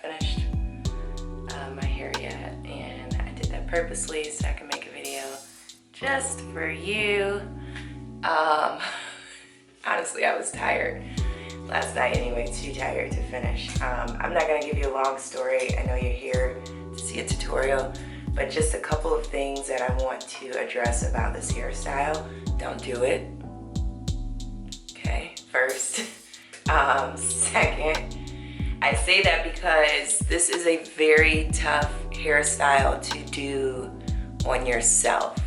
finished my hair yet, and I did that purposely so I can make a video just for you. Honestly, I was tired last night anyway, too tired to finish. I'm not gonna give you a long story. I know you're here to see a tutorial, but just a couple of things that I want to address about this hairstyle. Don't do it. Okay, first. Second, I say that because this is a very tough hairstyle to do on yourself.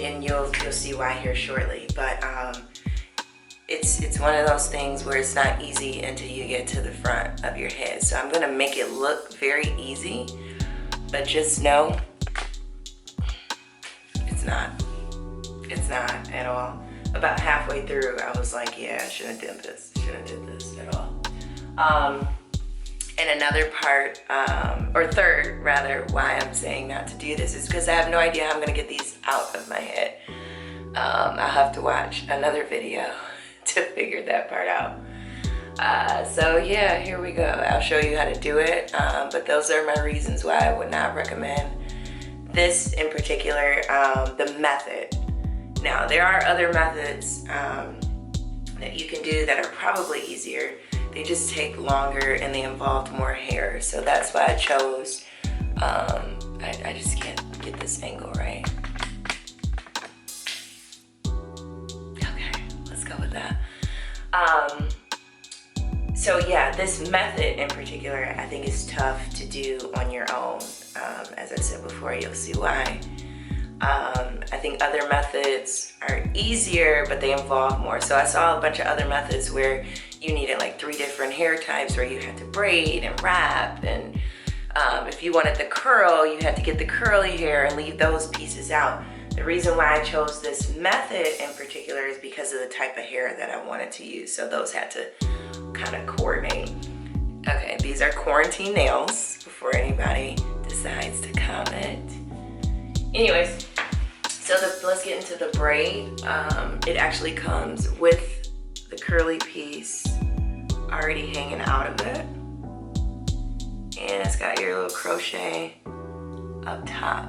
And you'll see why here shortly. But it's one of those things where it's not easy until you get to the front of your head. So I'm gonna make it look very easy, but just know it's not. It's not at all. About halfway through, I was like, yeah, I shouldn't have did this. Shouldn't have did this at all. And another part, or third rather, why I'm saying not to do this is because I have no idea how I'm gonna get these out of my head. I'll have to watch another video to figure that part out. So yeah, here we go. I'll show you how to do it, but those are my reasons why I would not recommend this in particular, the method. Now, there are other methods that you can do that are probably easier. They just take longer and they involve more hair. So that's why I chose, I just can't get this angle right. Okay, let's go with that. So yeah, this method in particular, I think is tough to do on your own. As I said before, you'll see why. I think other methods are easier, but they involve more. So I saw a bunch of other methods where you needed like 3 different hair types, where you had to braid and wrap, and if you wanted the curl, you had to get the curly hair and leave those pieces out. The reason why I chose this method in particular is because of the type of hair that I wanted to use. So those had to kind of coordinate. Okay, these are quarantine nails before anybody decides to comment. Anyways, so let's get into the braid. It actually comes with the curly piece already hanging out of it. And it's got your little crochet up top.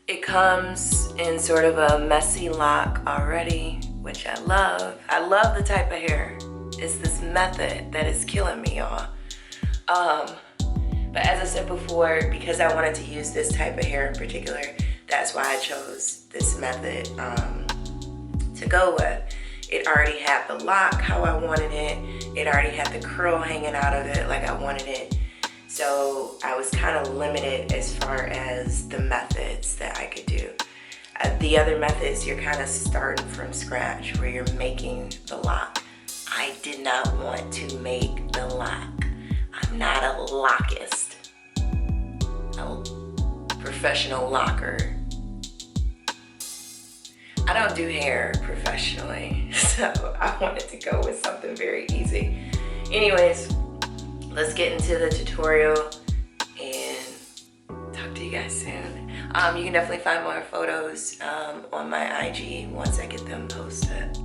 It comes in sort of a messy lock already, which I love. I love the type of hair. It's this method that is killing me, y'all. But as I said before, because I wanted to use this type of hair in particular, that's why I chose this method to go with. It already had the lock how I wanted it. It already had the curl hanging out of it like I wanted it. So I was kind of limited as far as the methods that I could do. The other methods, you're kind of starting from scratch where you're making the lock. I did not want to make the lock. I'm not a lockist, a professional locker. I don't do hair professionally, so I wanted to go with something very easy. Anyways, let's get into the tutorial and talk to you guys soon. You can definitely find more photos on my IG once I get them posted.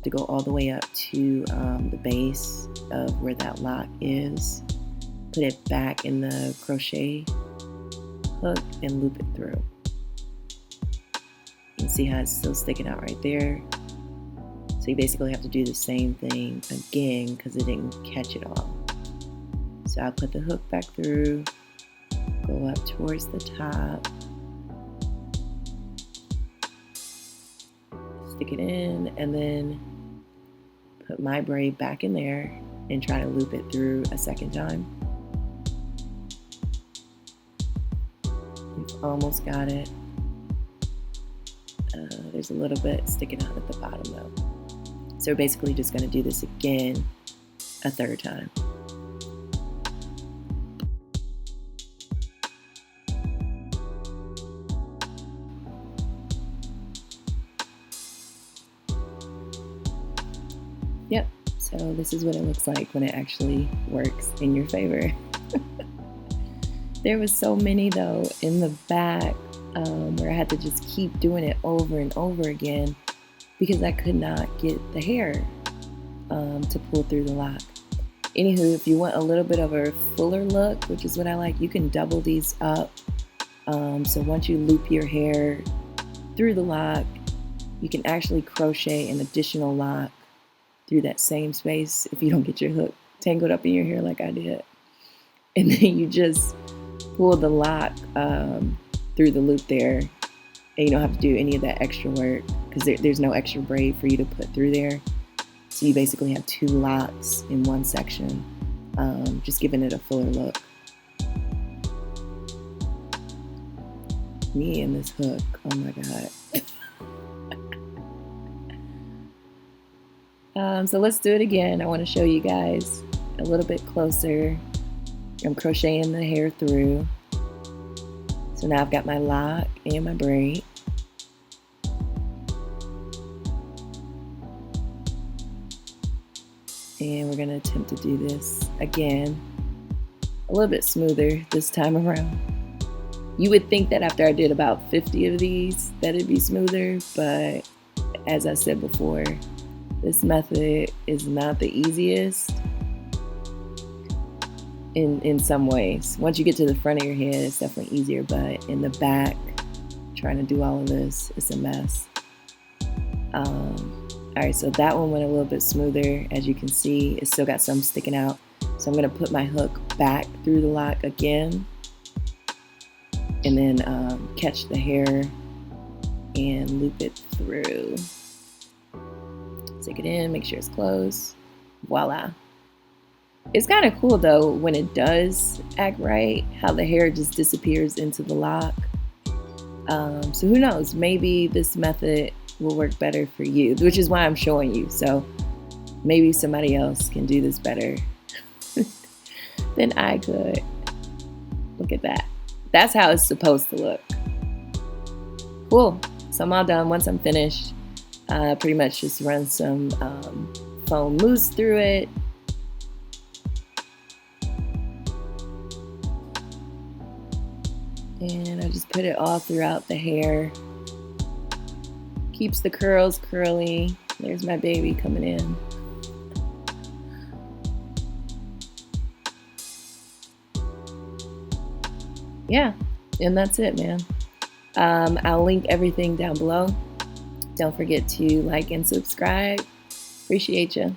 To go all the way up to the base of where that lock is, put it back in the crochet hook and loop it through. You can see how it's still sticking out right there. So you basically have to do the same thing again because it didn't catch it all. So I'll put the hook back through, go up towards the top, stick it in, and then put my braid back in there and try to loop it through a second time. You've almost got it. There's a little bit sticking out at the bottom though. So we're basically just going to do this again a third time. Yep, so this is what it looks like when it actually works in your favor. There was so many though in the back where I had to just keep doing it over and over again because I could not get the hair to pull through the lock. Anywho, if you want a little bit of a fuller look, which is what I like, you can double these up. So once you loop your hair through the lock, you can actually crochet an additional lock through that same space if you don't get your hook tangled up in your hair like I did. And then you just pull the lock through the loop there, and you don't have to do any of that extra work because there's no extra braid for you to put through there. So you basically have two locks in one section, just giving it a fuller look. Me and this hook, oh my God. So let's do it again. I want to show you guys a little bit closer. I'm crocheting the hair through. So now I've got my lock and my braid. And we're going to attempt to do this again a little bit smoother this time around. You would think that after I did about 50 of these that it'd be smoother, but as I said before, this method is not the easiest in some ways. Once you get to the front of your head, it's definitely easier, but in the back, trying to do all of this, it's a mess. All right, so that one went a little bit smoother. As you can see, it's still got some sticking out. So I'm gonna put my hook back through the lock again, and then catch the hair and loop it through. Stick it in, make sure it's closed. Voila. It's kind of cool though when it does act right, how the hair just disappears into the lock. So who knows, maybe this method will work better for you, which is why I'm showing you. So maybe somebody else can do this better than I could. Look at that. That's how it's supposed to look. Cool. So I'm all done. Once I'm finished, pretty much just run some foam mousse through it. And I just put it all throughout the hair. Keeps the curls curly. There's my baby coming in. Yeah, and that's it, man. I'll link everything down below. Don't forget to like and subscribe. Appreciate you.